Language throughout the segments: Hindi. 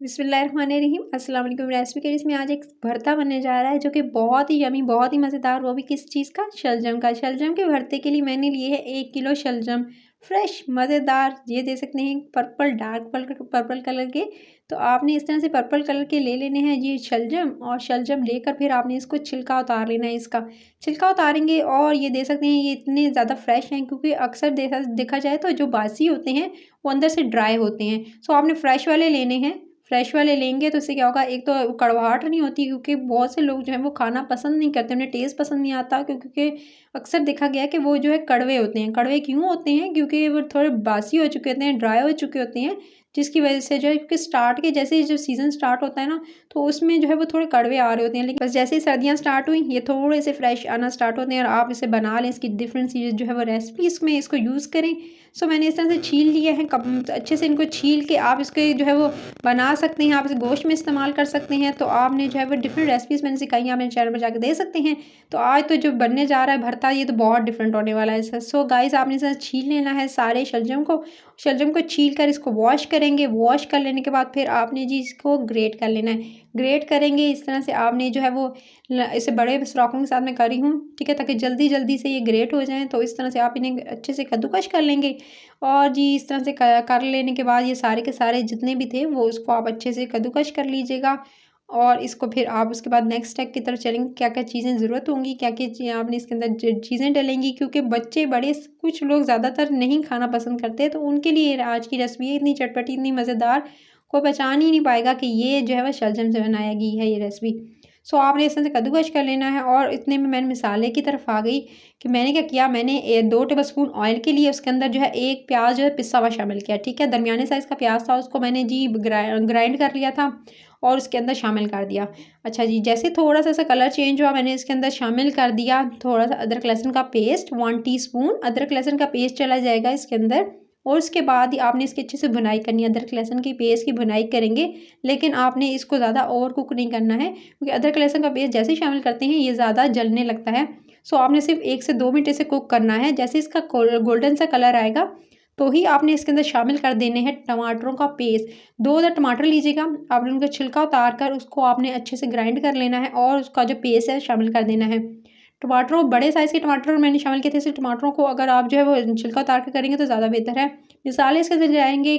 बिस्मिल्लाहिर्रहमानिर्रहीम अस्सलाम वालेकुम। रेसिपी के इसमें आज एक भरता बनने जा रहा है जो कि बहुत ही यमी, बहुत ही मज़ेदार। वो भी किस चीज़ का? शलजम का। शलजम के भरते के लिए मैंने लिए है 1 किलो शलजम, फ्रेश मज़ेदार। ये दे सकते हैं पर्पल, डार्क पर्पल कलर के। तो आपने इस तरह से पर्पल कलर के ले लेने हैं ये शलजम, और शलजम लेकर फिर आपने इसको छिलका उतार लेना है। इसका छिलका उतारेंगे और ये दे सकते हैं ये इतने ज़्यादा फ्रेश हैं क्योंकि अक्सर देखा जाए तो जो बासी होते हैं वो अंदर से ड्राई होते हैं। सो आपने फ्रेश वाले लेने हैं। फ्रेश वाले लेंगे तो इससे क्या होगा, एक तो कड़वाहट नहीं होती क्योंकि बहुत से लोग जो है वो खाना पसंद नहीं करते, उन्हें टेस्ट पसंद नहीं आता क्योंकि अक्सर देखा गया है कि वो जो है कड़वे होते हैं। कड़वे क्यों होते हैं? क्योंकि वो थोड़े बासी हो चुके होते हैं, ड्राई हो चुके होते हैं, जिसकी वजह से जो है, क्योंकि स्टार्ट के जैसे ही जब सीज़न स्टार्ट होता है ना, तो उसमें जो है वो थोड़े कड़वे आ रहे होते हैं। लेकिन बस जैसे ही सर्दियाँ स्टार्ट हुई ये थोड़े से फ्रेश आना स्टार्ट होते हैं और आप इसे बना लें। इसकी डिफरेंट सी जो है वो रेसिपी इसमें इसको यूज़ करें। सो मैंने इस तरह से छील लिए हैं, कब अच्छे से इनको छील के आप इसके जो है वो बना सकते हैं। आप इसे गोश्त में इस्तेमाल कर सकते हैं। तो आपने जो है वो डिफरेंट रेसिपीज़ मैंने सिखाई हैं, आप मेरे चैनल पर जाकर दे सकते हैं। तो आज तो जो बनने जा रहा है भरता, ये तो बहुत डिफरेंट होने वाला है। सो गाइस, आपने इसे छील लेना है सारे शलजम को। शलजम को छील कर इसको वॉश करेंगे। वॉश कर लेने के बाद फिर आपने जी इसको ग्रेट कर लेना है। ग्रेट करेंगे इस तरह से आपने जो है वो इसे बड़े सुराखों के साथ मैं करी हूँ, ठीक है, ताकि जल्दी जल्दी से ये ग्रेट हो जाएँ। तो इस तरह से आप इन्हें अच्छे से कद्दूकश कर लेंगे। और जी इस तरह से कर लेने के बाद ये सारे के सारे जितने भी थे वो उसको आप अच्छे से कद्दूकश कर लीजिएगा। और इसको फिर आप उसके बाद नेक्स्ट स्टेप की तरफ चलेंगे। क्या-क्या चीज़ें ज़रूरत होंगी, क्या-क्या आपने इसके अंदर चीज़ें डलेंगी, क्योंकि बच्चे बड़े कुछ लोग ज़्यादातर नहीं खाना पसंद करते। तो उनके लिए आज की रेसिपी है इतनी चटपटी, इतनी मज़ेदार, कोई पहचान ही नहीं पाएगा कि ये जो है वह शलजम से बनाई गई है ये रेसिपी। सो आपने इस तरह से कद्दूकश कर लेना है। और इतने में मैंने मसाले की तरफ आ गई कि मैंने क्या किया, मैंने 2 टेबलस्पून ऑयल के लिए उसके अंदर जो है 1 प्याज जो है पिसा हुआ शामिल किया, ठीक है। दरमियाने साइज़ का प्याज था, उसको मैंने जी ग्राइंड कर लिया था और उसके अंदर शामिल कर दिया। अच्छा जी, जैसे थोड़ा-सा ऐसा कलर चेंज हुआ, मैंने इसके अंदर शामिल कर दिया थोड़ा-सा अदरक लहसुन का पेस्ट, 1 टीस्पून अदरक लहसुन का पेस्ट चला जाएगा इसके अंदर। और उसके बाद ही आपने इसकी अच्छे से भुनाई करनी है। अदरक लहसुन की पेस्ट की भुनाई करेंगे, लेकिन आपने इसको ज़्यादा ओवर कुक नहीं करना है क्योंकि अदरक लहसुन का पेस्ट जैसे ही शामिल करते हैं ये ज़्यादा जलने लगता है। सो आपने सिर्फ 1 से 2 मिनट इसे कुक करना है। जैसे इसका गोल्डन सा कलर आएगा तो ही आपने इसके अंदर शामिल कर देने हैं टमाटरों का पेस्ट। 2 अदर टमाटर लीजिएगा, आपने उनका छिलका उतार कर उसको आपने अच्छे से ग्राइंड कर लेना है और उसका जो पेस्ट है शामिल कर देना है। टमाटरों बड़े साइज़ के टमाटर मैंने शामिल किए थे, इसलिए टमाटरों को अगर आप जो है वो छिलका उतार के करेंगे तो ज़्यादा बेहतर है। मसाले इसके अंदर जाएँगे,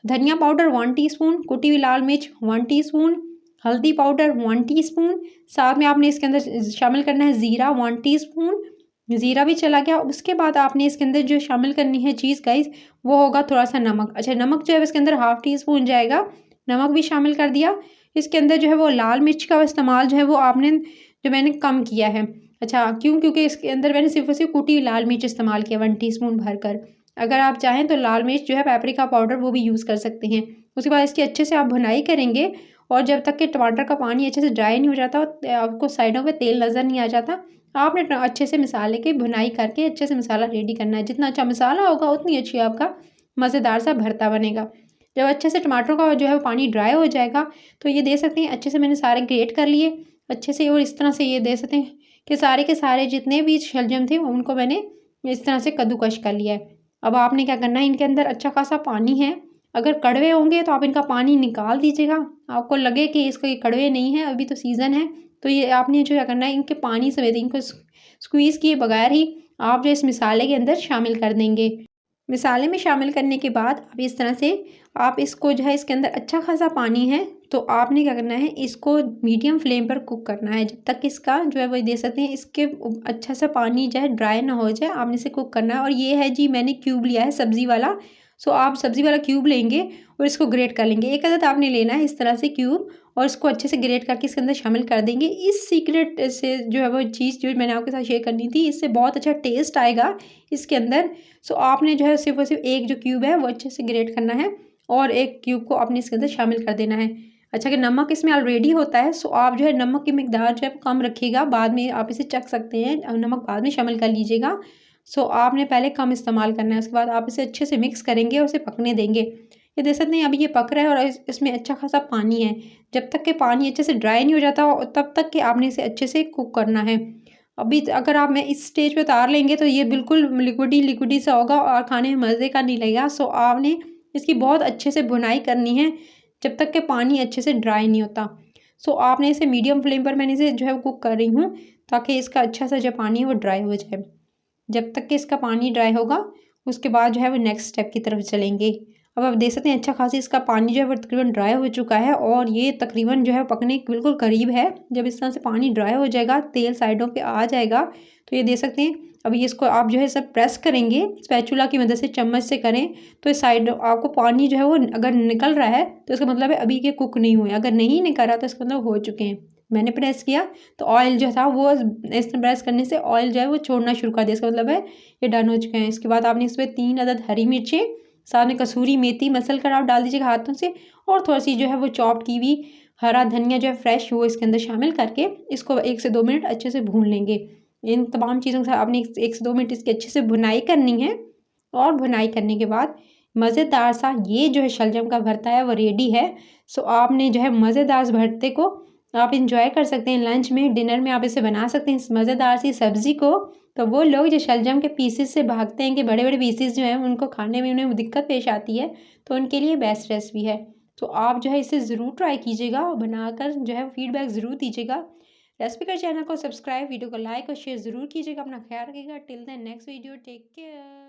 धनिया पाउडर 1 टीस्पून, कुटी हुई लाल मिर्च 1 टीस्पून, हल्दी पाउडर 1 टीस्पून, साथ में आपने इसके अंदर शामिल करना है ज़ीरा 1 टीस्पून। ज़ीरा भी चला गया। उसके बाद आपने इसके अंदर जो शामिल करनी है चीज़ गाइस, वो होगा थोड़ा-सा नमक। अच्छा, नमक जो है इसके अंदर हाफ़ टीस्पून जाएगा, नमक भी शामिल कर दिया। इसके अंदर जो है वो लाल मिर्च का इस्तेमाल जो है वो आपने जो मैंने कम किया है। अच्छा, क्यों? क्योंकि इसके अंदर मैंने सिर्फ़ और सिर्फ कुटी हुई लाल मिर्च इस्तेमाल किया 1 टीस्पून भरकर। अगर आप चाहें तो लाल मिर्च जो है पेपरिका पाउडर वो भी यूज़ कर सकते हैं। उसके बाद इसकी अच्छे से आप भुनाई करेंगे और जब तक कि टमाटर का पानी अच्छे से ड्राई नहीं हो जाता और आपको साइडों पे तेल नज़र नहीं आ जाता, आपने अच्छे से मसाले की भुनाई करके अच्छे से मसाला रेडी करना है। जितना अच्छा मसाला होगा उतनी अच्छी आपका मज़ेदार सा भरता बनेगा। जब अच्छे से टमाटरों का जो है वो पानी ड्राई हो जाएगा तो ये दे सकते हैं अच्छे से मैंने सारे ग्रेट कर लिए अच्छे से। और इस तरह से ये दे सकते हैं कि सारे के सारे जितने भी शलजम थे उनको मैंने इस तरह से कद्दूकश कर लिया है। अब आपने क्या करना है, इनके अंदर अच्छा खासा पानी है। अगर कड़वे होंगे तो आप इनका पानी निकाल दीजिएगा। आपको लगे कि इसको ये कड़वे नहीं है, अभी तो सीज़न है, तो ये आपने जो क्या करना है, इनके पानी समेत इनको स्क्वीज़ किए बगैर ही आप जो इस मसाले के अंदर शामिल कर देंगे। मसाले में शामिल करने के बाद अब इस तरह से आप इसको जो है इसके अंदर अच्छा खासा पानी है तो आपने क्या करना है, इसको मीडियम फ्लेम पर कुक करना है जब तक इसका जो है वो दे सकते हैं इसके अच्छा सा पानी जो है ड्राई ना हो जाए। आपने इसे कुक करना है। और ये है जी, मैंने क्यूब लिया है सब्ज़ी वाला। सो आप सब्ज़ी वाला क्यूब लेंगे और इसको ग्रेट कर लेंगे। एक अदद आपने लेना है इस तरह से क्यूब और इसको अच्छे से ग्रेट करके इसके अंदर शामिल कर देंगे। इस सीक्रेट से जो है वो चीज़ जो मैंने आपके साथ शेयर करनी थी, इससे बहुत अच्छा टेस्ट आएगा इसके अंदर। सो आपने जो है सिर्फ़ और सिर्फ एक जो क्यूब है वो अच्छे से ग्रेट करना है और एक क्यूब को आपने इसके अंदर शामिल कर देना है। अच्छा, कि नमक इसमें ऑलरेडी होता है, सो आप जो है नमक की मिकदार जो है कम रखिएगा, बाद में आप इसे चख सकते हैं, नमक बाद में शामिल कर लीजिएगा। सो आपने पहले कम इस्तेमाल करना है, उसके बाद आप इसे अच्छे से मिक्स करेंगे और इसे पकने देंगे। ये देख सकते हैं अभी ये पक रहा है और इसमें अच्छा खासा पानी है। जब तक कि पानी अच्छे से ड्राई नहीं हो जाता तब तक कि आपने इसे अच्छे से कुक करना है। अभी अगर आप मैं इस स्टेज पे उतार लेंगे तो ये बिल्कुल लिक्विडी सा होगा और खाने में मज़े का नहीं लगेगा। सो आपने इसकी बहुत अच्छे से भुनाई करनी है जब तक कि पानी अच्छे से ड्राई नहीं होता। सो आपने इसे मीडियम फ्लेम पर मैंने इसे जो है कुक कर रही हूँ, ताकि इसका अच्छा सा जो पानी है वो ड्राई हो जाए। जब तक कि इसका पानी ड्राई होगा, उसके बाद जो है वो नेक्स्ट स्टेप की तरफ चलेंगे। अब आप देख सकते हैं अच्छा खासी इसका पानी जो है वो तकरीबन ड्राई हो चुका है और ये तकरीबन जो है पकने के बिल्कुल करीब है। जब इस तरह से पानी ड्राई हो जाएगा, तेल साइडों पे आ जाएगा, तो ये देख सकते हैं। अभी इसको आप जो है सब प्रेस करेंगे, स्पैचुला की मदद से चम्मच से करें, तो इस साइड आपको पानी जो है वो अगर निकल रहा है तो इसका मतलब है अभी के कुक नहीं हुए। अगर नहीं निकल रहा तो इसका मतलब हो चुके हैं। मैंने प्रेस किया तो ऑयल जो था वो इस प्रेस करने से ऑयल जो है वो छोड़ना शुरू कर दिया, इसका मतलब है ये डन हो चुके हैं। इसके बाद आपने इसमें 3 अदद हरी मिर्चें, साथ में कसूरी मेथी मसल कर आप डाल दीजिएगा हाथों से, और थोड़ी सी जो है वो चॉप्ड की हुई हरा धनिया जो है फ्रेश वो इसके अंदर शामिल करके इसको 1 से 2 मिनट अच्छे से भून लेंगे। इन तमाम चीज़ों के साथ आपने 1 से 2 मिनट इसकी अच्छे से भुनाई करनी है, और भुनाई करने के बाद मज़ेदार सा ये जो है शलजम का भरता है वो रेडी है। सो आपने जो है मज़ेदार इस भरते को आप इंजॉय कर सकते हैं, लंच में, डिनर में आप इसे बना सकते हैं इस मज़ेदार सी सब्ज़ी को। तो वो लोग जो शलजम के पीसेस से भागते हैं कि बड़े-बड़े पीसेस जो हैं उनको खाने में उन्हें दिक्कत पेश आती है, तो उनके लिए बेस्ट रेसिपी है। तो आप जो है इसे ज़रूर ट्राई कीजिएगा और बनाकर जो है फीडबैक ज़रूर दीजिएगा। रेसिपी का चैनल को सब्सक्राइब, वीडियो को लाइक और शेयर ज़रूर कीजिएगा। अपना ख्याल रखिएगा। Till then next video, take care.